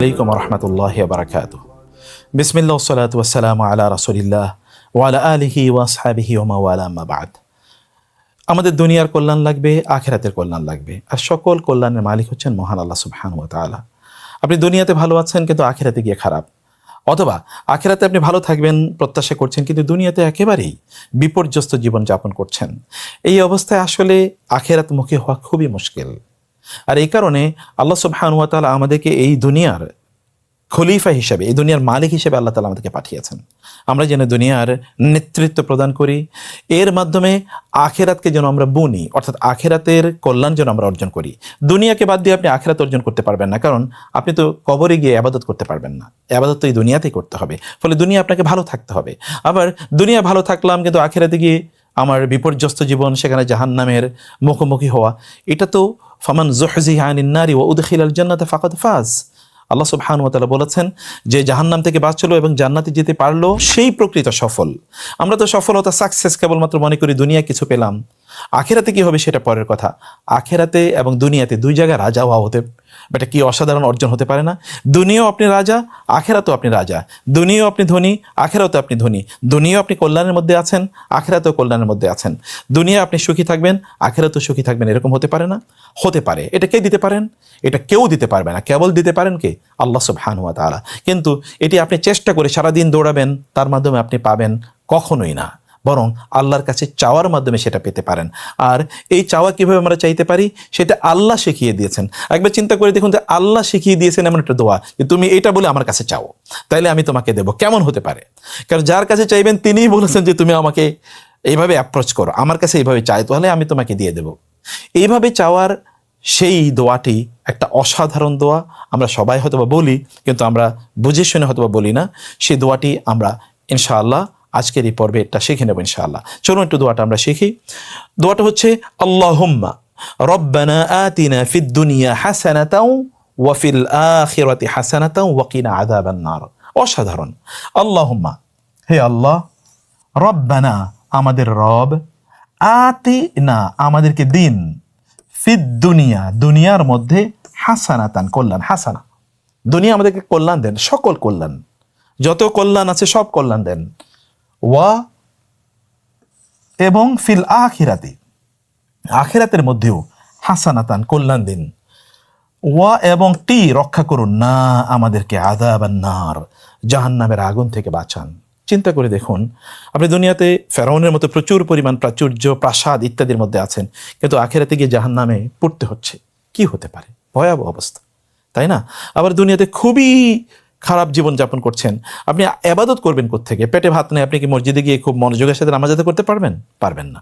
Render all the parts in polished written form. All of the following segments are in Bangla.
আলাইকুম রহমতুল্লাহ বারাকাতুহু। বিসমিল্লাহ ওয়াসসালাতু ওয়াসসালামু আলা রাসূলিল্লাহ ওয়া আলা আলিহি ওয়া আসহাবিহি ওয়া মাওয়ালা, আম্মা বা'দ। আমাদের দুনিয়ার কল্যাণ লাগবে, আখিরাতের কল্যাণ লাগবে, আর সকল কল্যাণের মালিক হচ্ছেন মহান আল্লাহ সুবহানাহু ওয়া তাআলা। আপনি দুনিয়াতে ভালো আছেন কিন্তু আখিরাতে গিয়ে খারাপ, অথবা আখিরাতে আপনি ভালো থাকবেন প্রত্যাশা করছেন কিন্তু দুনিয়াতে একেবারেই বিপর্যস্ত জীবন যাপন করছেন। এই অবস্থায় আসলে আখিরাতমুখী হওয়া খুবই মুশকিল। আর এই কারণে আল্লাহ সুবহানাহু ওয়া তাআলা আমাদেরকে এই দুনিয়ার খলিফা হিসেবে, এই দুনিয়ার মালিক হিসেবে আল্লাহ তাআলা আমাদেরকে পাঠিয়েছেন। আমরা যেন দুনিয়ার নেতৃত্ব প্রদান করি, এর মাধ্যমে আখেরাতকে যেন আমরা বুনি, অর্থাৎ আখেরাতের কল্যাণ যেন আমরা অর্জন করি। দুনিয়াকে বাদ দিয়ে আপনি আখেরাত অর্জন করতে পারবেন না, কারণ আপনি তো কবরে গিয়ে ইবাদত করতে পারবেন না। ইবাদত তো এই দুনিয়াতেই করতে হবে, ফলে দুনিয়া আপনাকে ভালো থাকতে হবে। আবার দুনিয়া ভালো থাকলাম কিন্তু আখেরাতে গিয়ে আমার বিপর্যস্ত জীবন, সেখানে জাহান্নামের মুখোমুখি হওয়া, এটা তো ফামান যুহজিহা আনিন নারি ওয়া উদখিলাল জান্নাতা ফাকাদ ফাজ। আল্লাহ সুবহানাহু ওয়া তাআলা বলেছেন যে জাহান্নাম থেকে বাঁচলো এবং জান্নাতে যেতে পারলো সেই প্রকৃত সফল। আমরা তো সফলতা, সাকসেস কেবলমাত্র মনে করি দুনিয়া কিছু পেলাম, আখেরাতে কি হবে সেটা পরের কথা। আখেরাতে এবং দুনিয়াতে দুই জায়গায় রাজা হওয়া হতে, এটা কি অসাধারণ অর্জন হতে পারে না? দুনিয়াও আপনি রাজা, আখেরাতেও আপনি রাজা। দুনিয়াও আপনি ধনী, আখেরাতেও আপনি ধনী। দুনিয়াও আপনি কল্যাণের মধ্যে আছেন, আখেরাতেও কল্যাণের মধ্যে আছেন। দুনিয়া আপনি সুখী থাকবেন, আখেরাতেও সুখী থাকবেন, এরকম হতে পারে না? হতে পারে। এটা কে দিতে পারেন? এটা কেউ দিতে পারবে না, কেবল দিতে পারেন কে? আল্লাহ সুবহানাহু ওয়া তাআলা। কিন্তু এটি আপনি চেষ্টা করে সারাদিন দৌড়াবেন, তার মাধ্যমে আপনি পাবেন কখনোই না, বরং আল্লাহর কাছে চাওয়ার মাধ্যমে সেটা পেতে পারেন। আর এই চাওয়া কিভাবে আমরা চাইতে পারি সেটা আল্লাহ শিখিয়ে দিয়েছেন। একবার চিন্তা করে দেখুন যে আল্লাহ শিখিয়ে দিয়েছেন এমন একটা দোয়া যে তুমি এটা বলে আমার কাছে চাও, তাইলে আমি তোমাকে দেব। কেমন হতে পারে? কারণ যার কাছে চাইবেন তিনিই বলেছেন যে তুমি আমাকে এইভাবে অ্যাপ্রোচ করো, আমার কাছে এইভাবে চাই, তাহলে আমি তোমাকে দিয়ে দেব। এইভাবে চাওয়ার সেই দোয়াটি একটা অসাধারণ দোয়া। আমরা সবাই হয়তোবা বলি, কিন্তু আমরা বুঝে শুনে হয়তোবা বলি না। সেই দোয়াটি আমরা ইনশাআল্লাহ আজকের এই পর্বে এটা শিখে নেব ইনশাআল্লাহ। চলুন একটু দোয়াটা আমরা শিখি। দোয়াটা হচ্ছে আল্লাহুম্মা রব্বানা আতিনা ফিদ দুনিয়া হাসানাতাও ওয়া ফিল আখিরাতি হাসানাতাও ওয়া কিনা আযাবান নার। অসাধারণ। আল্লাহুম্মা, হে আল্লাহ, রব্বানা আমাদের রব, আতিনা আমাদেরকে দিন, ফিদ দুনিয়া দুনিয়ার মধ্যে, হাসানাতান কল্যাণ, হাসানা দুনিয়া আমাদেরকে কল্যাণ দেন, সকল কল্যাণ, যত কল্যাণ আছে সব কল্যাণ দেন। ওয়া এবং ফিল আখিরাতি আখিরাতের মধ্যেও হাসানাতান কল্যাণ দিন। ওয়া এবং টি রক্ষা করুন না আমাদেরকে আযাবান নার জাহান্নামের আগুন থেকে বাঁচান। চিন্তা করে দেখুন, আপনি দুনিয়াতে ফেরাউনের মতো প্রচুর পরিমাণ প্রাচুর্য, প্রাসাদ ইত্যাদির মধ্যে আছেন, কিন্তু আখিরাতে গিয়ে জাহান্নামে পড়তে হচ্ছে। কি হতে পারে? ভয়াবহ অবস্থা, তাই না? আবার দুনিয়াতে খুবই খারাপ জীবন যাপন করছেন, আপনি ইবাদত করবেন কোত্থেকে? পেটে ভাত নেই, আপনি কি মসজিদে গিয়ে খুব মনোযোগের সাথে নামাজ আদায় করতে পারবেন? পারবেন না,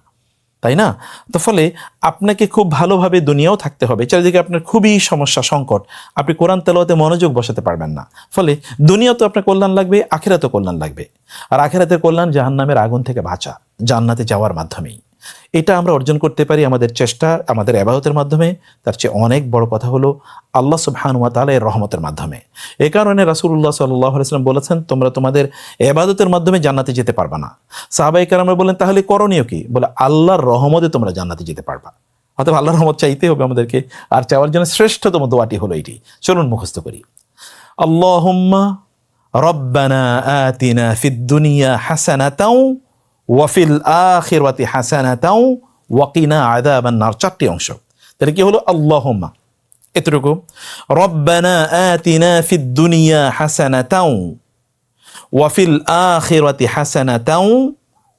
তাই না? তো ফলে আপনাকে খুব ভালোভাবে দুনিয়াও থাকতে হবে, চারিদিকে আপনার খুবই সমস্যা, সংকট, আপনি কোরআন তেলাওয়াতে মনোযোগ বসাতে পারবেন না। ফলে দুনিয়াও তো আপনার কল্যাণ লাগবে, আখিরাতেও কল্যাণ লাগবে। আর আখিরাতের কল্যাণ জাহান্নামের আগুন থেকে বাঁচা, জান্নাতে যাওয়ার মাধ্যমেই। এটা আমরা অর্জন করতে পারি আমাদের চেষ্টা, আমাদের ইবাদতের মাধ্যমে। তার চেয়ে অনেক বড় কথা হলো আল্লাহ সুবহানাহু ওয়া তাআলা এর রহমতের মাধ্যমে। এই কারণে রাসূলুল্লাহ সাল্লাল্লাহু আলাইহি ওয়াসাল্লাম বলেছেন, তোমরা তোমাদের ইবাদতের মাধ্যমে জান্নাতে যেতে পারবা না। সাহাবায়ে কেরামরা বলেন, তাহলে করণীয় কি? বলে আল্লাহর রহমতে তোমরা জান্নাতে যেতে পারবা। অর্থাৎ আল্লাহর রহমত চাইতে হবে আমাদেরকে, আর চাওয়ার জন্য শ্রেষ্ঠতম দোয়াটি হলো এটি। চলুন মুখস্থ করি। আল্লাহুম্মা রব্বানা আতিনা ফিদ দুনিয়া হাসানাতাও ওয়া ফিল আখিরাতি হাসানাতাও ওয়া কিনা আযাবান নার। চারটি অংশ। তাহলে কি হলো? আল্লাহুম্মা এতটুকু, রব্বানা আতিনা ফিদ দুনিয়া হাসানাতাও ওয়া ফিল আখিরাতি হাসানাতাও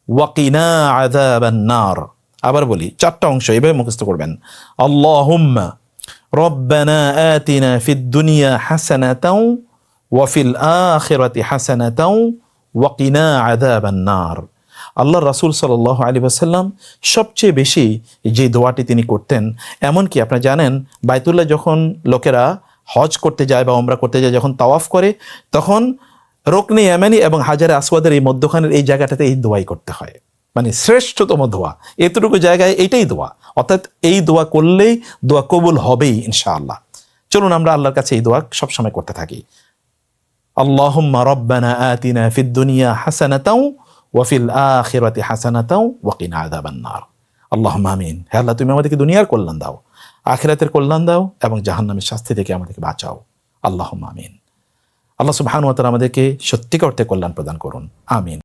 ওয়া কিনা আযাবান নার। আবার বলি, চারটা অংশ এভাবে মুখস্থ করবেন। আল্লাহুম্মা রব্বানা আতিনা ফিদ দুনিয়া হাসানাতাও ওয়া ফিল আখিরাতি হাসানাতাও ওয়া কিনা আযাবান নার। আল্লাহ রাসূল সাল্লাল্লাহু আলাইহি ওয়াসাল্লাম সবচেয়ে বেশি যে দোয়াটি তিনি করতেন, এমনকি আপনারা জানেন বাইতুল্লাহ যখন লোকেরা হজ করতে যায় বা উমরা করতে যায়, যখন তাওয়াফ করে, তখন রুকনে ইয়ামানি এবং হাজারে আসওয়াদের এই মধ্যখানের এই জায়গাটাতে এই দোয়াই করতে হয়। মানে শ্রেষ্ঠতম দোয়া এতটুকু জায়গায় এইটাই দোয়া, অর্থাৎ এই দোয়া করলেই দোয়া কবুল হবেই ইনশাআল্লাহ। চলুন আমরা আল্লাহর কাছে এই দোয়া সবসময় করতে থাকি। আল্লাহুম্মা রব্বানা আতিনা ফিদ দুনিয়া হাসানাতাও ওয়া ফিল আখিরাতি হাসানাতাও ওয়া কিনা আযাবান নার। আল্লাহুম্মা আমিন। হে আল্লাহ, তুমি আমাদেরকে দুনিয়ার কল্যাণ দাও, আখিরাতের কল্যাণ দাও এবং জাহান্নামের শাস্তি থেকে আমাদেরকে বাঁচাও। আল্লাহুম্মা আমিন। আল্লাহ সুবহানাহু ওয়া তাআলা আমাদেরকে সত্যিকার অর্থে কল্যাণ প্রদান করুন। আমিন।